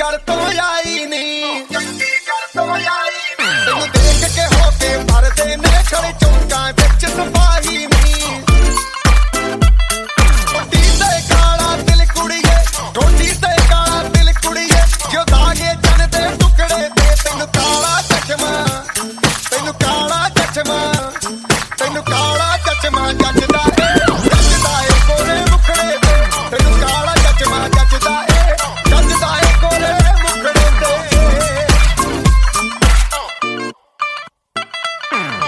चंडीगढ़ तो आई नहीं, तेनू देख के होके भरदे ने खड़े चौंका विच सिपाही नहीं। टोटी ते काला दिल कुड़िए, टोटी ते काला दिल कुड़िए, जो दागे जन दे टुकड़े ते तेनू काला चश्मा, तेनू काला चश्मा, तेनू काला चश्मा जचदा ए गोरे मुखड़े ते, तेनू काला चश्मा जचदा ए गोरे मुखड़े ते।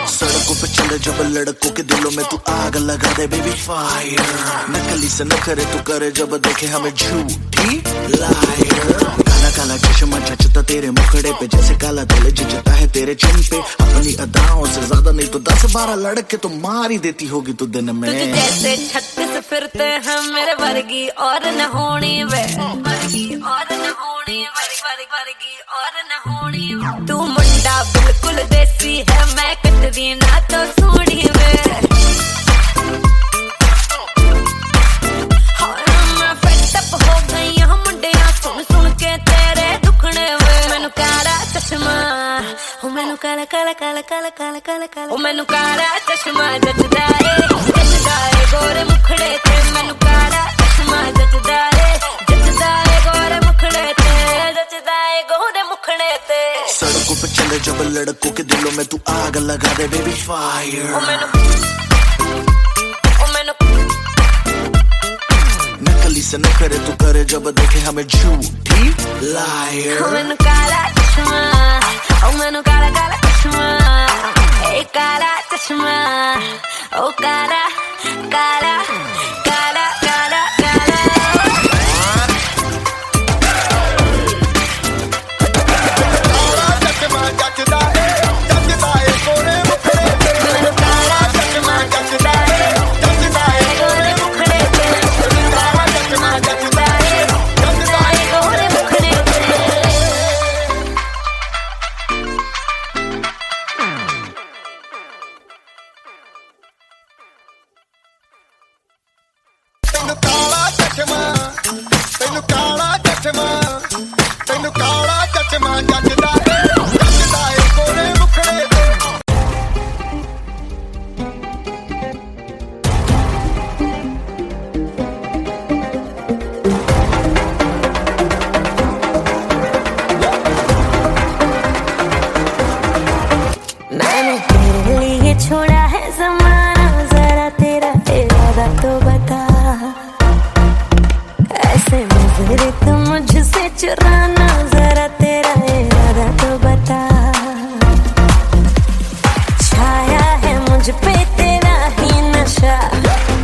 सड़कों पे चले जब लड़कों के दिलों में तू आग लगा दे बेबी फायर, नकली से न करे तू करे जब देखे हमें झूठी लायर। काला काला चश्मा जचता तेरे मुखड़े पे जैसे काला दिल जचता है तेरे चिन पे, अपनी अदाओं से ज्यादा नहीं तो 10-12 लड़के तो मार ही देती होगी तू दिन में। तुझे जैसे 36 फिरते हैं मेरे वर्गी और न होनी वे, वर्गी और न होनी, वर्गी और न होनी। तू मुंडा बिल्कुल देसी है, मैं कटरीना तो सोनी वे। मैं फेटअप हो गई हूँ मुंडिया सुन सुन के तेरे दुखने वे। मैनू काला चश्मा, ओ मैनू काला काला काला काला काला काला काला, ओ मैनू काला चश्मा जचदा ए गोरे मुखड़े ते। मैनू काला चश्मा जचदा ए गोरे मुखड़े ते, जचदा ए गोरे मुखड़े ते। सड़कों पे चले जब लड़कों के दिलों में तू आग लगा दे बेबी फायर, ओ मैनू नकली से न करे तू करे जब देखे हमें झूठी लायर। ओ मैनू काला चश्मा, ओ मैनू काला काला चश्मा, ए काला चश्मा, ओ काला काला काला काला काला। काला चश्मा जचदा ए गोरे मुखड़े ते। मैनू काला चश्मा जचदा ए गोरे मुखड़े ते। काला चश्मा जचदा ए गोरे मुखड़े ते। तेनू काला चश्मा, तेनू काला चश्मा, तेनू काला चश्मा जचदा ए गोरे मुखड़े ते। मैंने तेरे लिए छोड़ा है ज़माना, जरा तेरा इरादा तो बता। ऐसे नजरे तो मुझसे चुराना, जरा तेरा इरादा तो बता। छाया है मुझ पे तेरा ही नशा,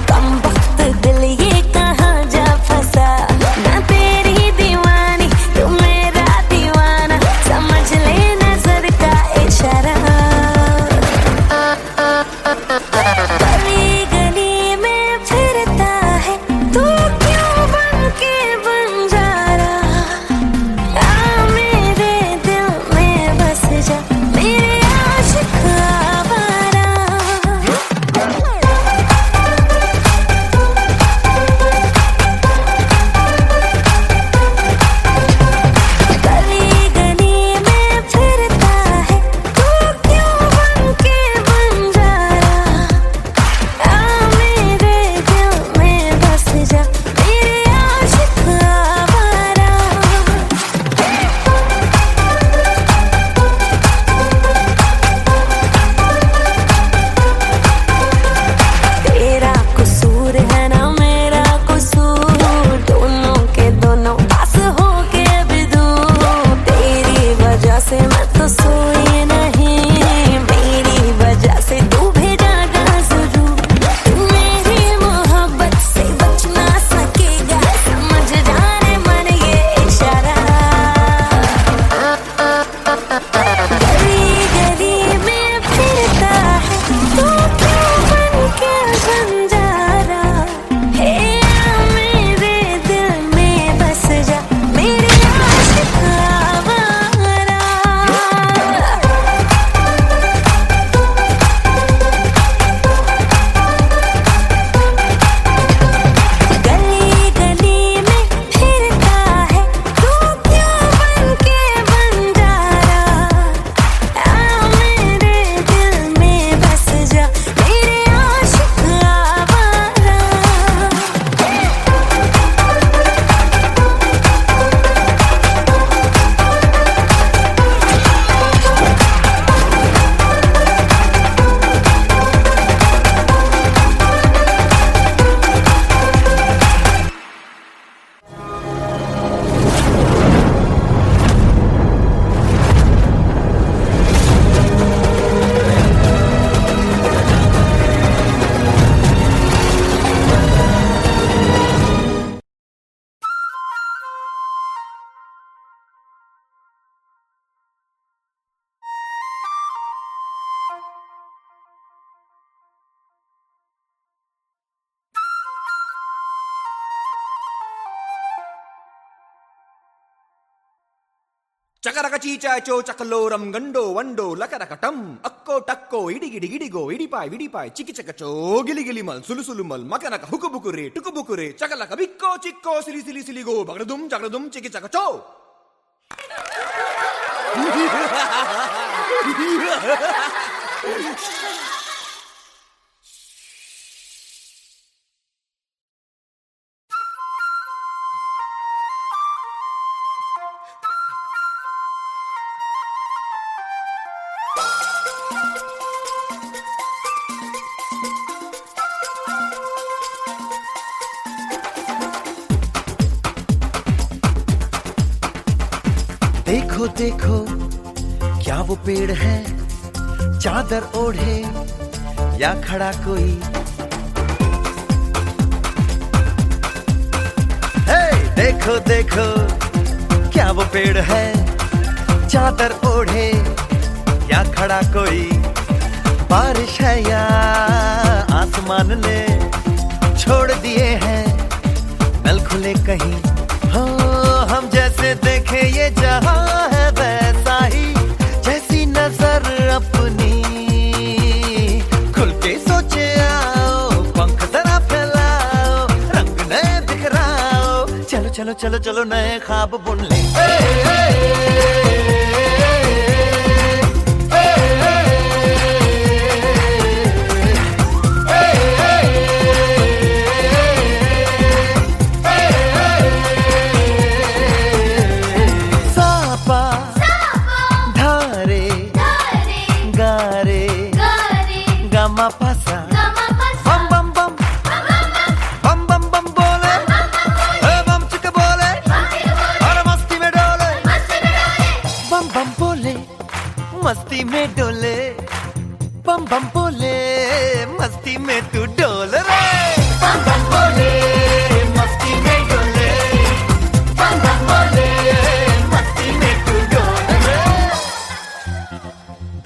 कम वक्त दिल ये कहाँ जा फंसा। मैं तेरी दीवानी तू मेरा दीवाना, समझ ले नजर का इशारा। गली गली में फिरता है तू क्यों बन के बंजारा। आ मेरे दिल में बस जा मेरे आशिक आवारा। చకరక చీచాచో చకలోరం గండో వండో లకరకటం అక్కో టక్కో ఇడిగిడి గిడిగో ఇడిపాయ్ విడిపాయ్ చికిచకచో గిలిగిలి మల్ సులుసులు మల్ మకనక హుకుబుకురే టుకుబుకురే చకలక బిక్కో చిక్కో సిలి సిలి సిలిగో బగడదుం జగడదుం చికిచకచో. देखो देखो क्या वो पेड़ है, चादर ओढ़े या खड़ा कोई. हे देखो देखो क्या वो पेड़ है, चादर ओढ़े या खड़ा कोई. बारिश है या आसमान ने छोड़ दिए हैं नल खुले कहीं. हो हम जैसे देखे ये जहां है वैसा ही, जैसी नजर अपनी खुल के सोचे आओ. पंख जरा फैलाओ, रंग नए बिखराओ. चलो चलो चलो चलो नए ख्वाब बुन ले. बम बम बम बम बम बम बोले, बम चिक बोले और मस्ती में डोले. बम बम बोले मस्ती में डोले, बम बम बोले मस्ती में तू डोल रे. बम बम बोले मस्ती में डोले, बम बम बोले मस्ती में तू डोल रे.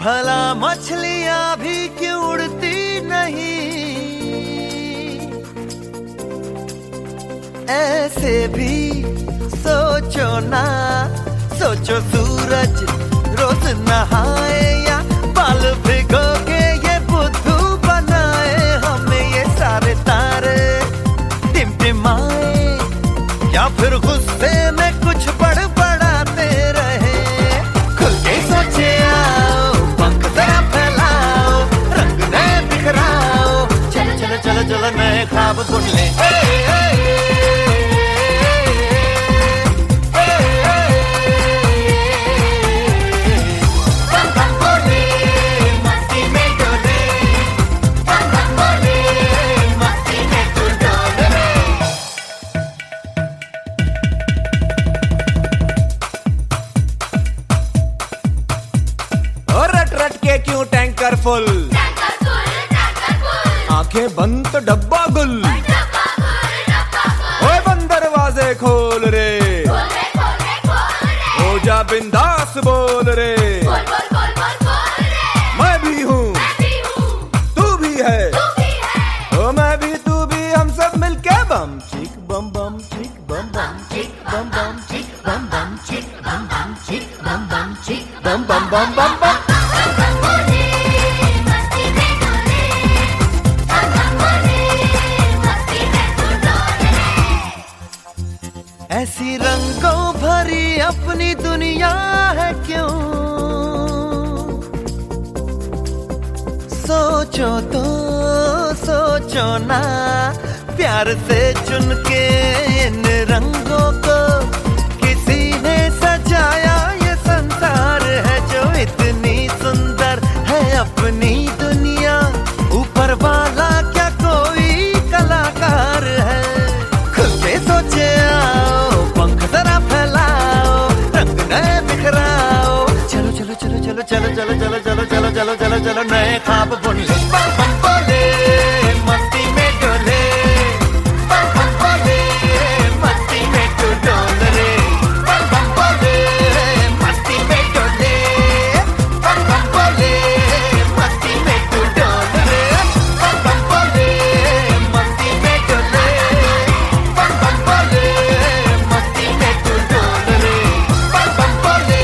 भला मछलियां भी क्यों उड़ती नहीं, ऐसे भी सोचो ना. सोचो सूरज रोज नहाए या बाल भिगो के ये बुद्धू बनाए. हमें ये सारे तारे टिमटिमाए या फिर गुस्से में कुछ बड़बड़ाते रहे. खुल के सोचे आओ, पंख जरा फैलाओ, रंग नए बिखराओ. चलो चलो चलो चलो नए ख्वाब बुन ले. क्यों टैंकर फुल, आंखें बंद तो डब्बा गुल. ओए बंद दरवाजे खोल रे, हो जा बिंदास बोल रे. मैं भी हूँ तू भी है, ओ मैं भी तू भी, हम सब मिलके बम चिक बम बम चिक बम बम चिक बम बम चिक बम बम चिक बम बम चिक बम बम चिक बम बम बम बम बम. ऐसी रंगों भरी अपनी दुनिया है क्यों, सोचो तो सोचो ना. प्यार से चुन के इन रंगों को किसी ने सजाया. ये संसार है जो इतनी सुंदर है अपनी दुनिया. ऊपर वाला क्या कोई कलाकार है. खुल के सोचे आओ, पंख जरा फैलाओ, रंग नए बिखराओ. चलो चलो चलो चलो चलो चलो चलो चलो चलो चलो चलो चलो नए ख्वाब बुन ले. बम बम बोले मस्ती में डोले, बम बम बोले मस्ती में तू डोल रे. बम बम बोले मस्ती में डोले, बम बम बोले मस्ती में तू डोल रे. बम बम बोले मस्ती में डोले, बम बम बोले मस्ती में तू डोल रे. बम बम बोले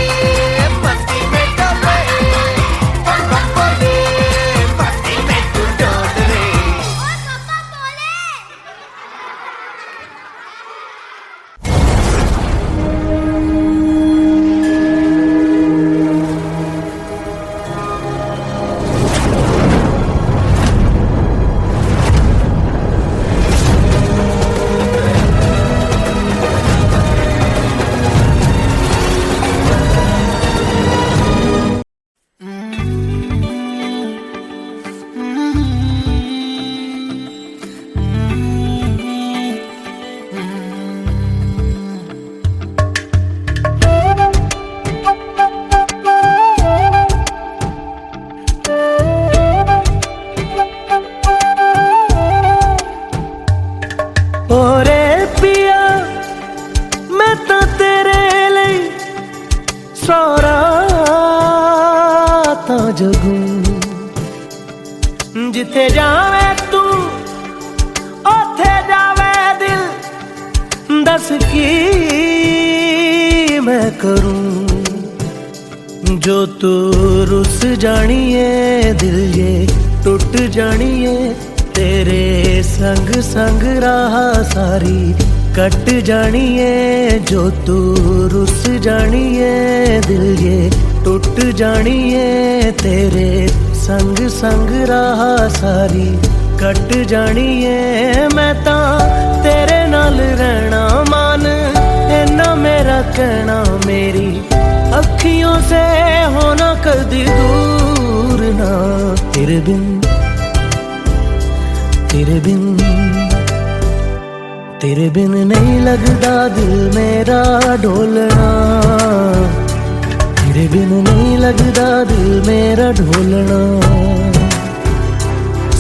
जगूं जिथे जावे तू ओथे जावे दिल दस की मैं करूं जो तू रुस जानिए दिल ये टूट जानिए तेरे संग संग राह सारी कट जानिए जो तू रुस जानिए दिल ये टूट जानिए तेरे संग संग राह सारी कट जानिए मैं ता तेरे नाल रहना मान इन्ना मेरा कहना मेरी अखियों से होना कदी दूर ना तेरे बिन नहीं लगदा दिल मेरा ढोलना तेरे बिन नहीं लगदा दिल मेरा ढोलना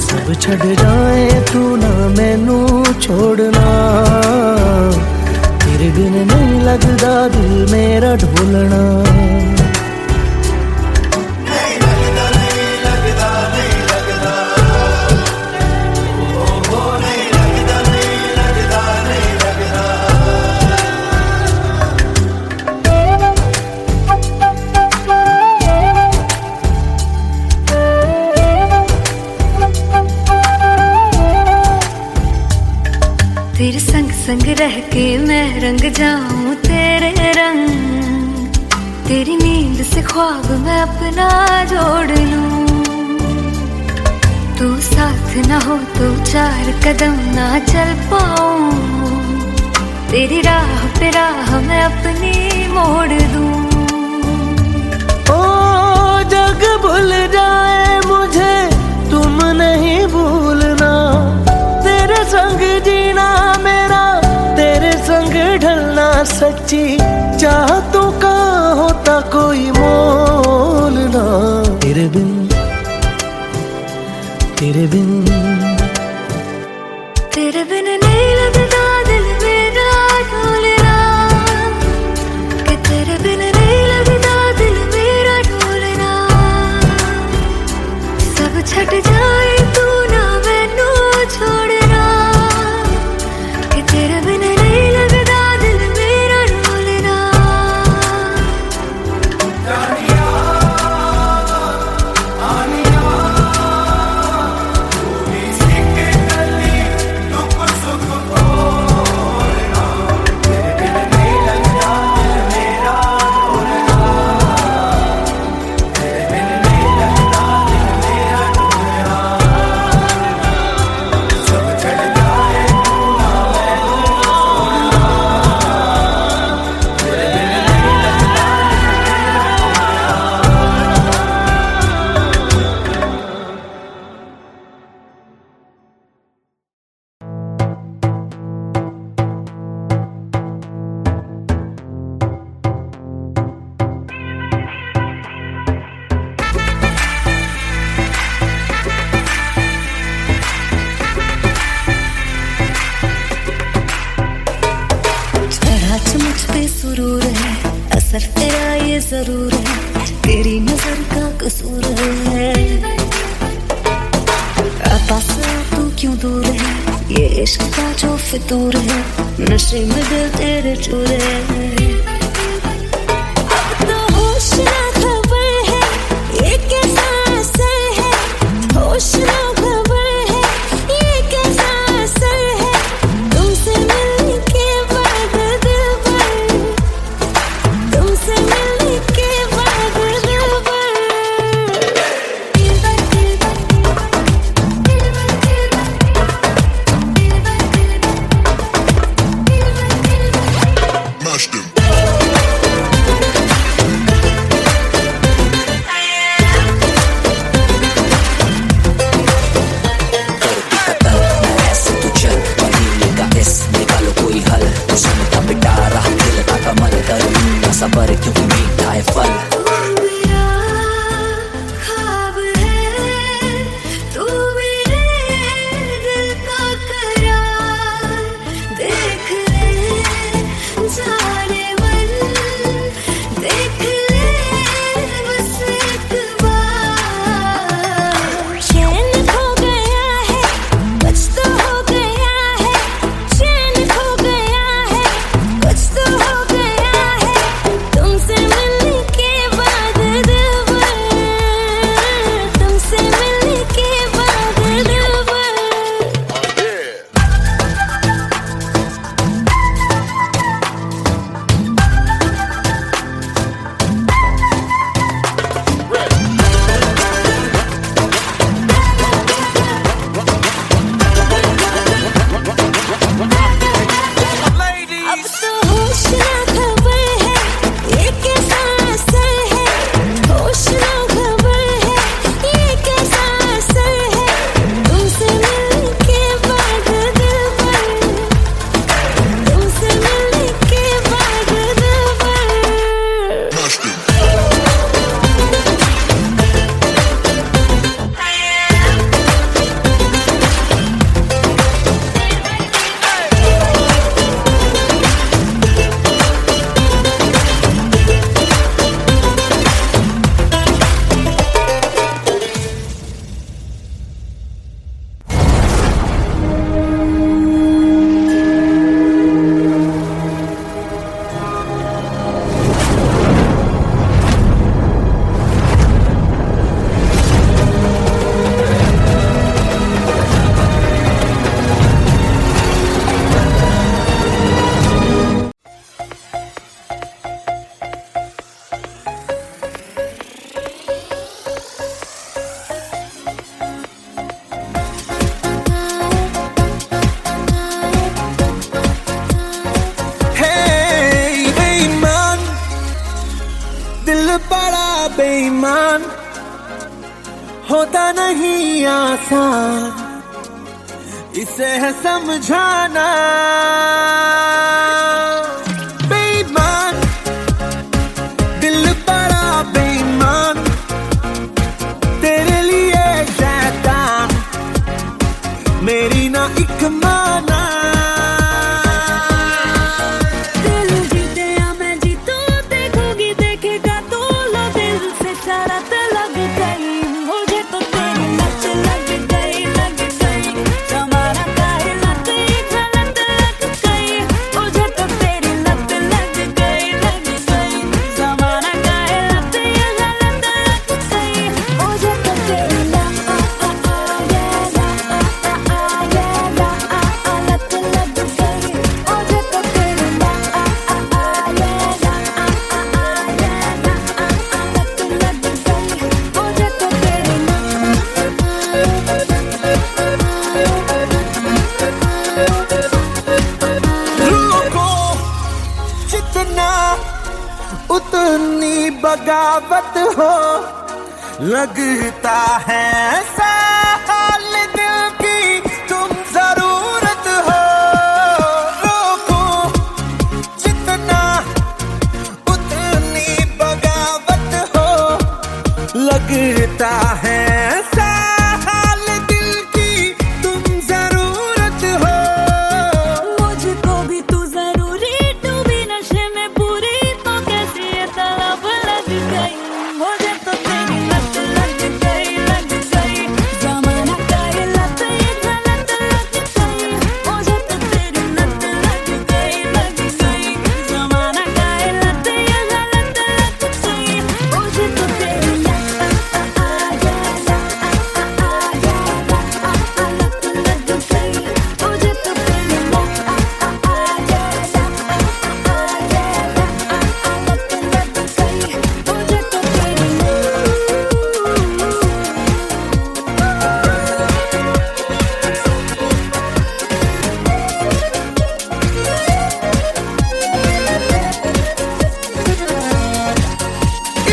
सब छड़ जाए तू ना मैनू छोड़ना तेरे बिन नहीं लगदा दिल मेरा ढोलना तेरे संग संग रह के मैं रंग जाऊं तेरे रंग तेरी नींद से ख्वाब मैं अपना जोड़ लूं तू साथ ना हो तो चार कदम ना चल पाऊं तेरी राह पे राह मैं अपनी मोड़ दूं ओ जग भूल जाए मुझे तुम नहीं भूलना तेरे संग जीना मेरा तेरे संग ढलना सच्ची चाहतों का होता कोई मोल ना तेरे बिन नहीं लगदा दिल मेरा ढोलना कि तेरे बिन नहीं लगदा दिल मेरा ढोलना सब छट जाए तू ना मैनू छोड़ना कि तेरे बिन नहीं लगदा दिल मेरा ढोलना सुरूर है असर तेरा ये जरूर है तेरी नजर का कसूर है पास तू क्यों दूर है ये इश्क का जो फितूर है नशे में दिल तेरे चूर है अब तो होश ना खबर है ये कैसा असर है होश ना खबर है ये कैसा असर है तुमसे मिलने के बाद दिल भर तुमसे मिलने के बाद दिल भर Mash them. बेईमान होता नहीं आसान, इसे है समझाना। बेईमान दिल बड़ा बेईमान, तेरे लिए शैतान मेरी ना एक माना। दिल जीते या मैं जीतूं, देखोगी देखेगा तो लो दिल से शरारत लग गई, मुझे तो तेरी लत लग गई, लग गई। जमाना काहे लत गलत लग गई, मुझे तो तेरी लत लग गई, लग गई। जमाना काहे लत गलत लग गई, मुझे तो तेरी लत लग गई, मुझे तो तेरी रोको जितना उतनी बगावत हो, लगता है साल दिल की तुम जरूरत हो। रोको जितना उतनी बगावत हो, लगता है साल दिल की तुम जरूरत हो। मुझको भी तू जरूरी, तू भी नशे में पूरी, तो कैसी ये तलब लग गई, मुझे तो तेरी लत लग गई, लग गई। जमाना काहे लत गलत लग गई, मुझे तो तेरी लत लग गई, लग गई। जमाना काहे लत गलत लग गई, मुझे तो तेरी लत लग गई, मुझे तो तेरी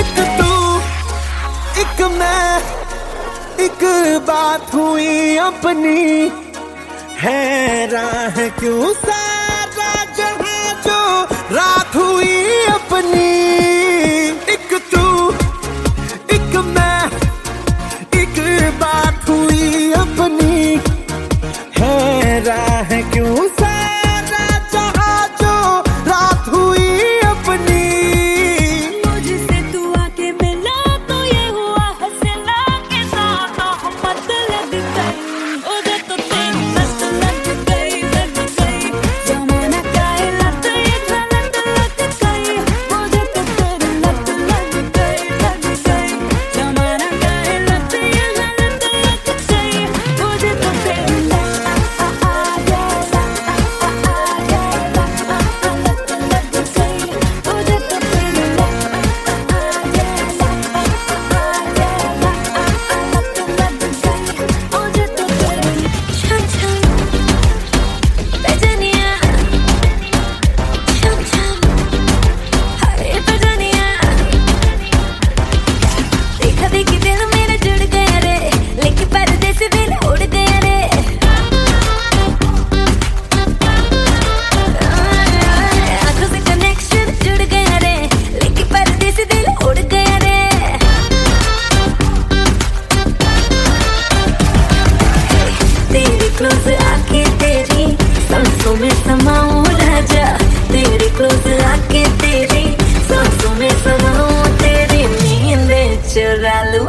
एक तू एक मैं, एक बात हुई अपनी, है राह क्यों सारा जहां जो रात हुई अपनी। एक तू एक मैं, एक बात हुई अपनी, है राह क्यों सारा जहां जो रात हुई अपनी। मुझसे तू आके मिला तो ये हुआ हंसला के साथ मोहब्बत लग गई, मुझे तो तेरी लत लग गई, लग गई। जमाना काहे लत गलत लग गई, मुझे तो तेरी लत लग गई, लग गई। जमाना काहे लत गलत लग गई, मुझे तो तेरी लत क्लोज आके तेरी सांसों में समाऊं राजा, तेरे क्लोज आके तेरी सांसों में समाऊं, तेरी नींद चुरा लूं।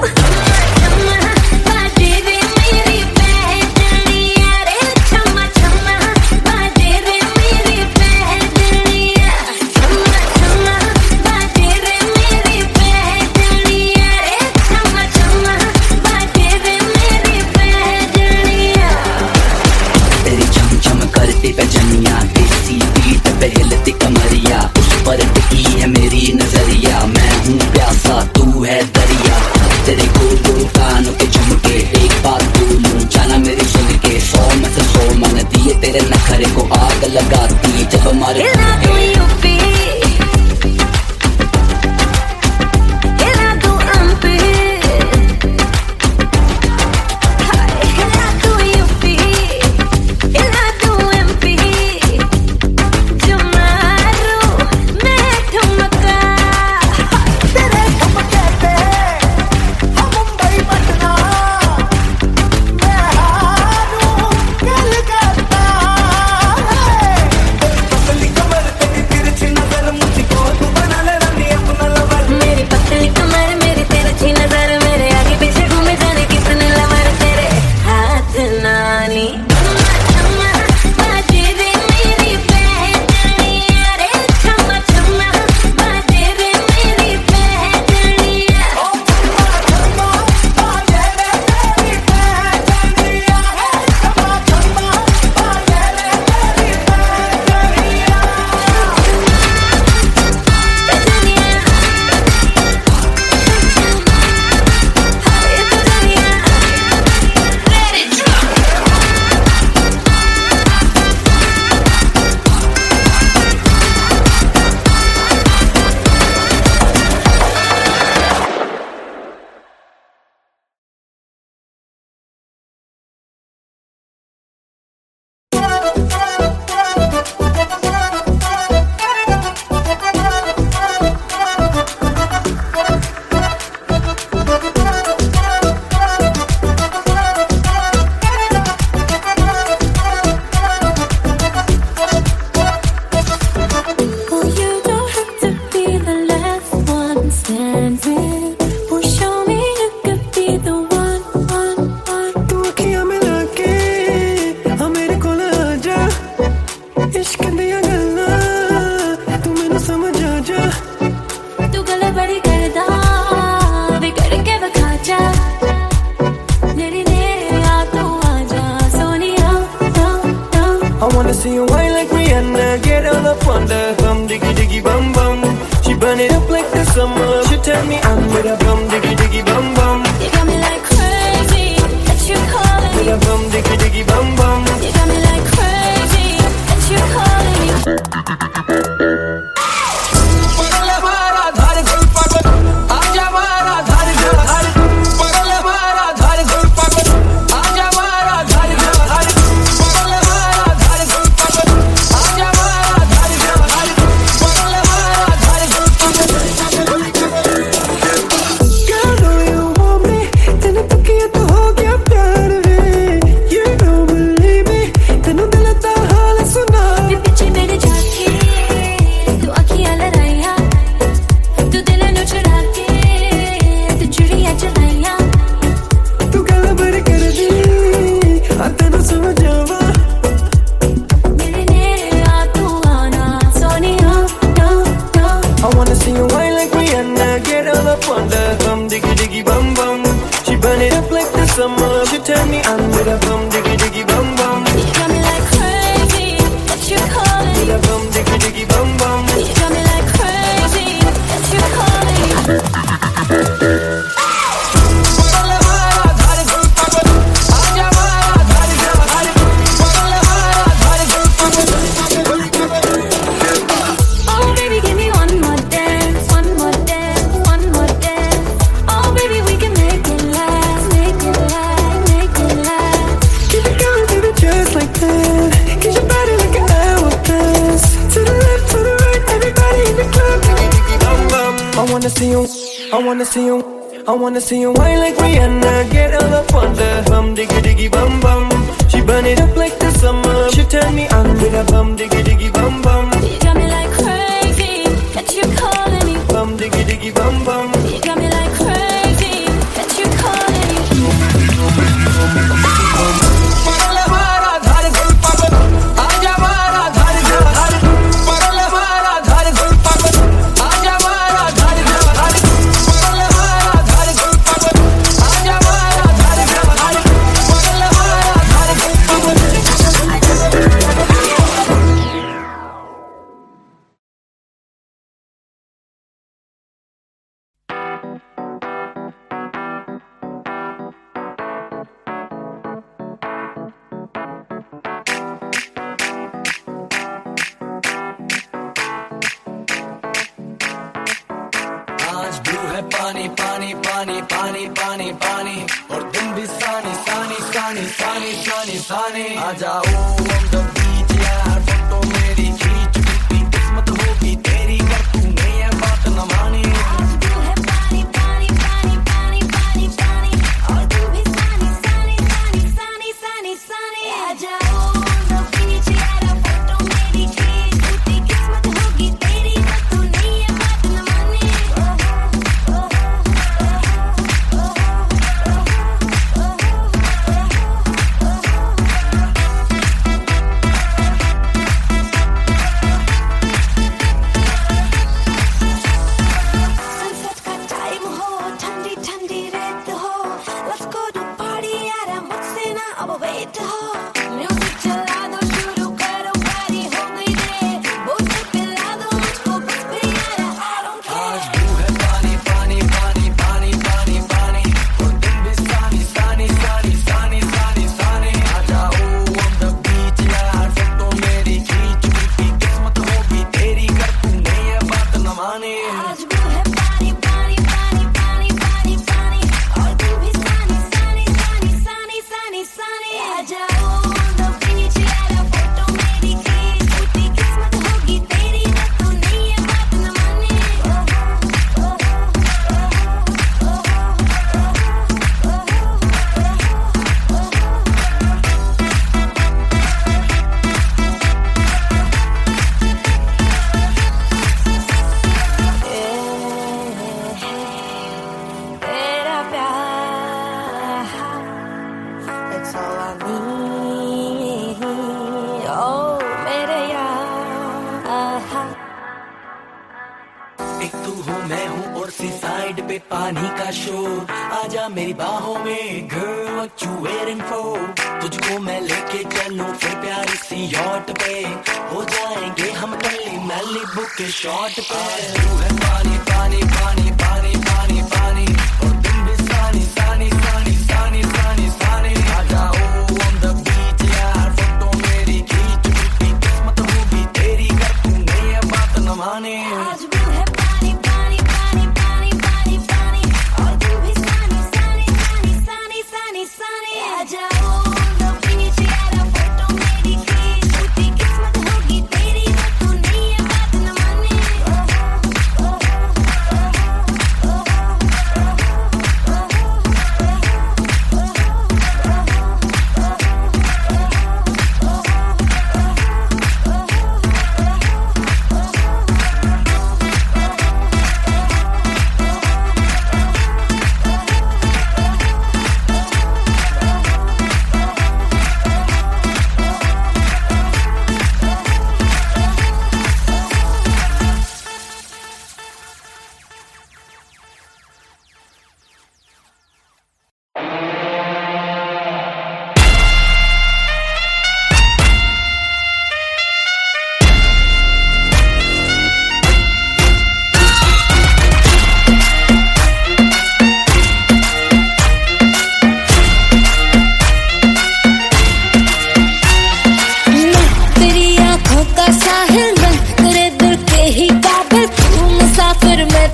तेरे नखरे को आग लगाती जब हमारे हिला दूं up on the bum diggy diggy bum bum. She burn it up like the summer. She turn me on with a bum diggy diggy bum bum. You got me like crazy, that you calling With me. a bum diggy diggy bum bum. You got me like crazy, that you calling me. पिछे मेरे जाके तू आँखियाँ लड़ाइयाँ, तू दिल नु चुरा के तू चुड़ियाँ चलाइयाँ. तू गल भर कर दी तेन समझावा. मेरे नेड़े आ तू आना Sonia, no no. I wanna see you whine like Rihanna. Get all up on the bum diggy diggy bum bum. She burn it up like the summer. She turn me on with a bum diggy diggy bum bum. You got me like crazy, that you calling With me. a bum diggy diggy bum bum. You got me like crazy, that you calling me. Oh baby, give me one more dance, one more dance, one more dance. Oh baby, we can make it last, make it last, make it last. Keep it going, baby, just like that. Get your body like an hourglass. To the left, to the right, everybody in the club. Diggy diggy bum bum. I wanna see you, I wanna see you, I wanna see you whine like Rihanna. Get all up on the bum diggy diggy bum bum. She burn it up like the summer. She turn me on with a bum diggy diggy bum bum. You got me like crazy, that you calling me. Bum diggy diggy bum bum. You got me like crazy, that you calling me. आज blue है पानी पानी पानी पानी पानी पानी और तुम भी सानी सानी सानी सानी सानी सानी आ जाओ on the beach यार फोटो मेरी खींच कितनी किस्मत होगी तेरी कर तूने ये बात न मानी. आज तू है पानी पानी पानी पानी पानी पानी, और तू भी सानी सानी सानी सानी सानी सानी. आ जाओ on the beach यार, फोटो मेरी खींच, कितनी किस्मत होगी तेरी, पर तूने ये बात न मानी. Sunset का time हो, ठंडी ठंडी रेत हो. Let's go to party यार, मुझसे ना अब wait हो. Music चला दो, शुरू करो, party हो गई रे. बोतल पिला दो मुझको बस भी यार, I don't आज care. ब्लू है पानी पानी पानी पानी पानी पानी और तुम भी सानी सानी सानी सानी सानी सानी आ जाओ on the beach यार फोटो मेरी खींच कितनी किस्मत होगी तेरी कर तूने ये बात न मानी. आज ब्लू है पानी पानी पानी पानी पानी पानी, और तू भी सानी सानी सानी सानी सानी सानी. आ जाओ on the beach यार, फोटो मेरी खींच, कितनी किस्मत होगी तेरी, पर तूने ये बात न मानी. तेरा प्यार, that's all I need. Oh मेरे यार, एक तू हो मैं हूँ और सी साइड पे पानी का शोर आजा मेरी बाहों में girl what you waiting for तुझको मैं लेके चलूं फिर प्यारी सी यॉट पे हो जाएंगे हम कली मैलिबू के शॉट पे तू है पानी पानी पानी पानी पानी पानी और तुम भी सानी सानी सानी सानी सानी सानी आ जाओ on the beach यार फोटो मेरी खींच टूटी किस्मत होगी तेरी कर तूने ये बात न माने आज वो है पानी पानी पानी पानी पानी पानी और तू भी सानी सानी सानी सानी सानी सानी आ जाओ on the beach यार फोटो मेरी खींच टूटी किस्मत होगी तेरी कर तूने ये बात न माने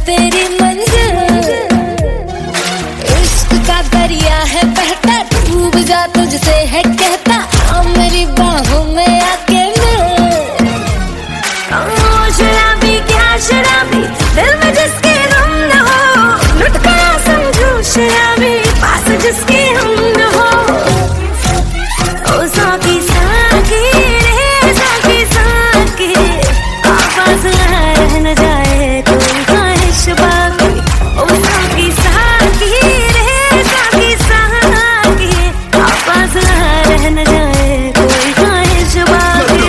तेरी मंजिल इश्क का दरिया है बहता डूब जा तुझसे है कहता आ मेरी बाहों में आके मिल शराबी क्या शराबी दिल में जिसके गम न हो लुट गया समझो शराबी पास जिसके हम न हो ओ साकी साकी रे साकी साकी आवाज रह न जाए कोई बाकी ओ साकी साकी रे साकी साकी आवाज रह न जाए कोई ख्वाहिश बाकी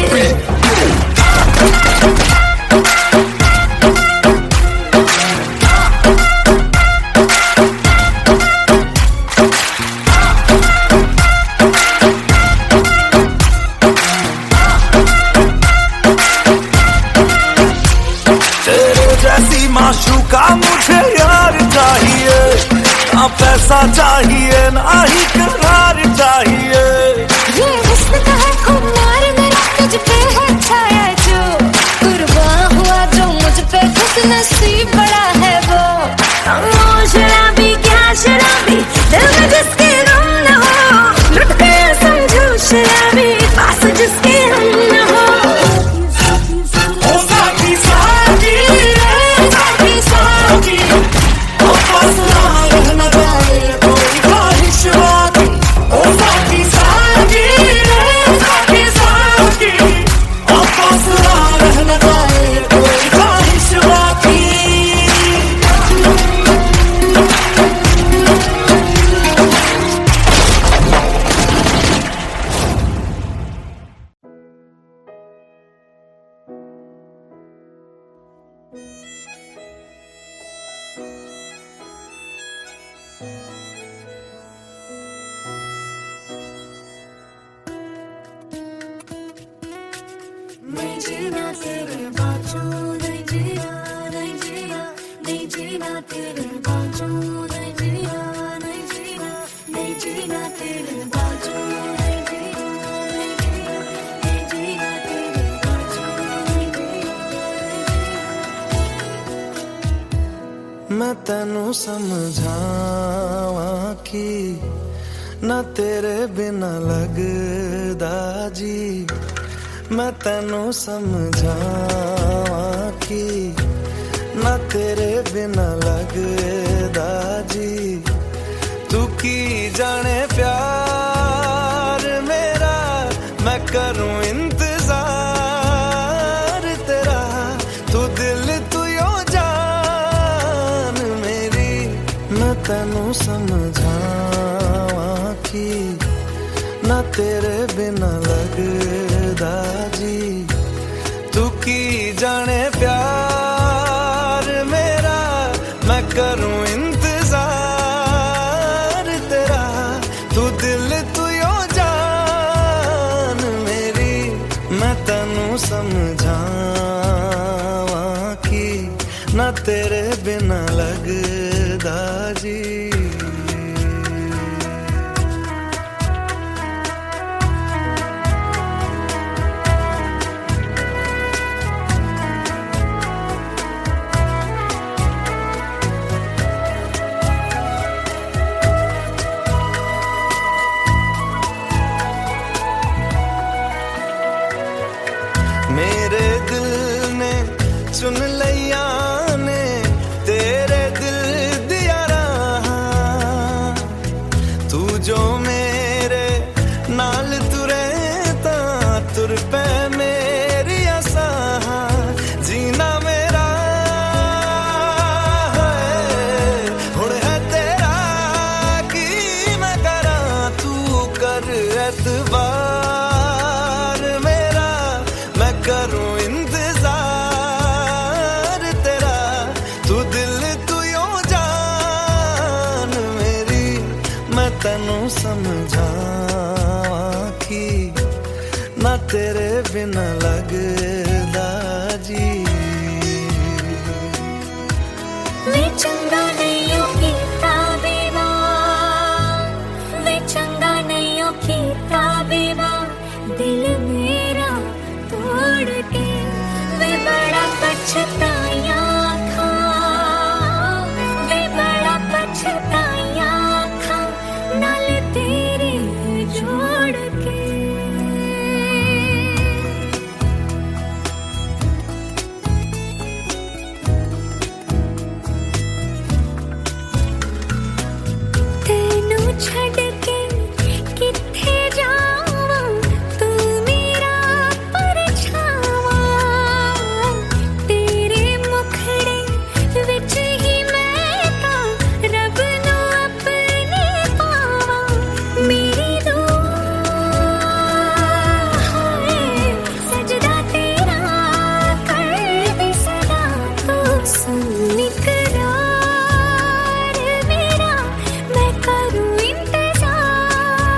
माशूका मुझे यार चाहिए ना पैसा चाहिए ना ही करार चाहिए ये हुस्न का है खुमार मेरा तुझ पे है छाया जो कुर्बान हुआ जो मुझ पे खुश नसीब बड़ा है वो शराबी क्या शराबी दिल में जिसके गम न हो लुट गया समझो शराबी पास जिसके हम न हो ओ साकी साकी रहना जाए कोई ख्वाहिश बाकी ओ साकी साकी साकी साकी आपस रहना जाए कोई ख्वाहिश बाकी नहीं जीना तेरे बाजू नहीं जीना नहीं जीना नहीं जीना तेरे बाजू नहीं जीना नहीं जीना नहीं जीना तेरे बाजू नहीं जीना नहीं जीना नहीं जीना तेरे बाजू नहीं जीना मैं तेनू समझावा कि ना तेरे बिना लगदा जी मैं तेनू समझावा कि ना तेरे बिना लगदा जी तू की जाने प्यार मेरा मैं करूं इंतजार तेरा तू दिल तू यो जान मेरी मैं तेनू समझावा कि ना तेरे बिना लगदा जी तू की जाने प्यार मेरा ना तेरे बिना लगदा जी। मेरे दिल ने चुन लिया ने तेरे दिल दिया रहा, तू जो मेरे नाल तुरे ता तुर पे मेरी आसा, जीना मेरा हुण है तेरा की मैं करा, तू कर एतबार करूं इंतजार तेरा, तू दिल तू यूं जान मेरी, मैं तेनू समझावां कि ना तेरे बिना लगदा जी। वे चंगा नहीं कीता बेवा, वे चंगा नहीं कीता बेवा, दिल मेरा तोड़ के वे बड़ा पछताया खा, वे बड़ा पछताया खा, नाल तेरे जोड़ के। तेनू छड़ के किथे जावां, तू मेरा परछावा, तेरे मुखड़े विच ही मैं तां रब नू अपने पावां, मेरी दुआ है सजदा तेरा कर दे सदा, तू सुन इकरार मेरा, मैं करूं इंतजार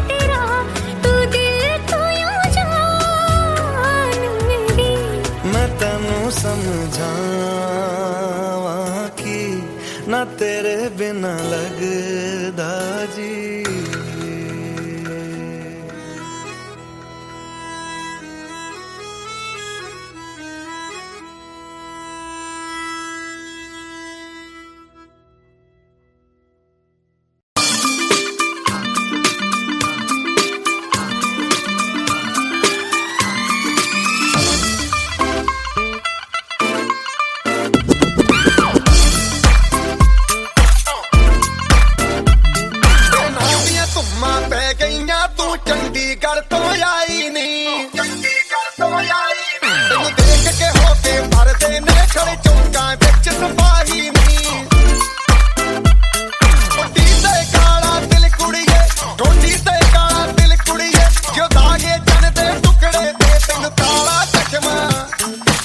तेरा, तू दिल तू यूं जान मेरी। मैं तेनू समझावां कि ना तेरे बिना लगदा जी। चंडीगढ़ तो आई नहीं, चंडीगढ़ तो आई नहीं, तैनू देख के हो के मरदे ने खड़े चौंका विच सिपाही नहीं। टोटी ते काला दिल कुड़िए, टोटी ते काला दिल कुड़िए, जो दागे जन दे टुकड़े दे, तैनू काला चश्मा,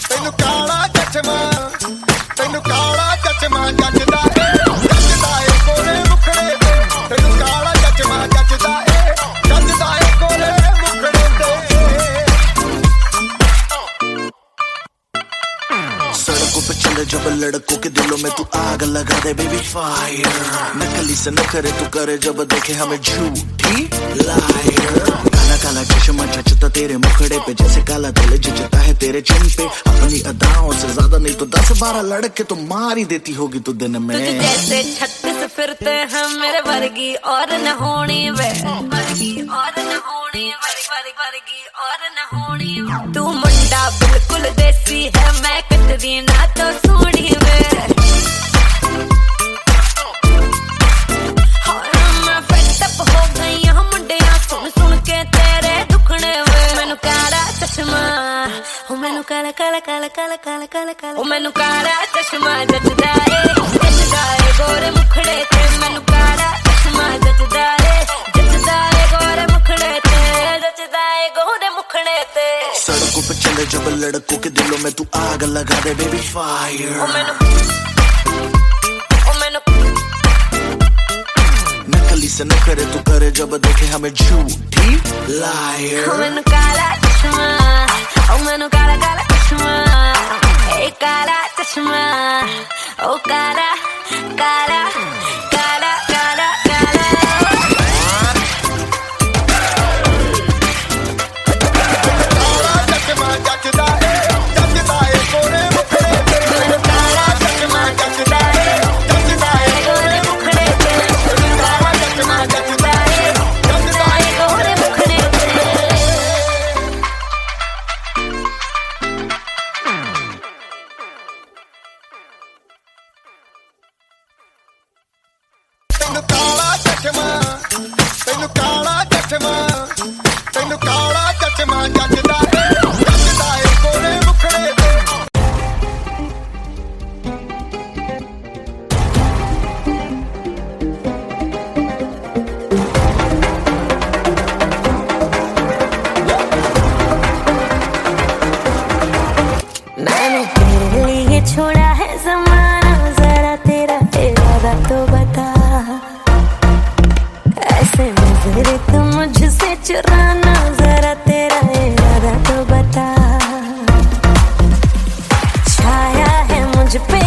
तैनू काला चश्मा, तैनू काला चश्मा जचदा ए गोरे मुखड़े दे, तैनू काला चश्मा जचदा ए गोरे मुखड़े दे। सड़कों पे चले जब लड़कों के दिलों में तू आग लगा दे बेबी फायर, नकली से नखरे तू करे जब देखे हमें झूठी लायर, काला काला चश्मा जचता तेरे मुखड़े पे जैसे काला दिल जचता है तेरे चिन पे, अपनी अदाओं से ज्यादा नहीं तो 10-12 लड़के तो मार ही देती होगी तू दिन में। तुझ जैसे 36 फिरते हैं मेरे वर्गी और न होनी वे, वर्गी और न होनी, वर्गी और न होनी। तू मुंडा बिल्कुल देसी है, मैं कटदी ना तो सोनी वे, मैं फेटअप हो गई हूं मुंडिया सुन सुन के तेरे दुखने वे। मैनू काला चश्मा, हो मैनू काला काला काला काला काला काला काला, हो मैनू काला चश्मा जचदा ए गोरे मुखड़े ते, मैनू काला चश्मा जचदा ए गोरे मुखड़े ते, जचदा ए गोरे मुखड़े ते। सड़कों पे चले जब लड़कों के दिलों में तू आग लगा दे बेबी फायर, नकली से नखरे तू करे जब देखे हमें झूठी लायर। मैनू काला चश्मा, मैनू काला काला चश्मा, काला चश्मा चश्मा ओ काला काला काला काला काला ਕਾਲਾ ਚਸ਼ਮਾ ਜੱਜਦਾ ਏ ਕੋਰੇ ਮੁਖੜੇ ਤੇ ਮੈਨੂੰ ਕਾਲਾ ਚਸ਼ਮਾ ਜੱਚਦਾ ਏ ਗੋਰੇ ਮੁਖੜੇ ਤੇ ਮੈਨੂੰ ਕਾਲਾ ਚਸ਼ਮਾ ਜੱਜਦਾ ਏ ਗੋਰੇ ਮੁਖੜੇ ਤੇ ਤੈਨੂੰ ਕਾਲਾ ਚਸ਼ਮਾ ਤੈਨੂੰ ਕਾਲਾ ਚਸ਼ਮਾ ਤੈਨੂੰ ਕਾਲਾ ਚਸ਼ਮਾ ਜੱਜਦਾ ਏ ਕੋਰੇ ਮੁਖੜੇ ਤੇ मैंने तेरे लिए छोड़ा है ज़माना जरा तेरा इरादा तो बता ऐसे नजरे तो मुझसे चुराना जरा तेरा इरादा तो बता छाया है मुझ पे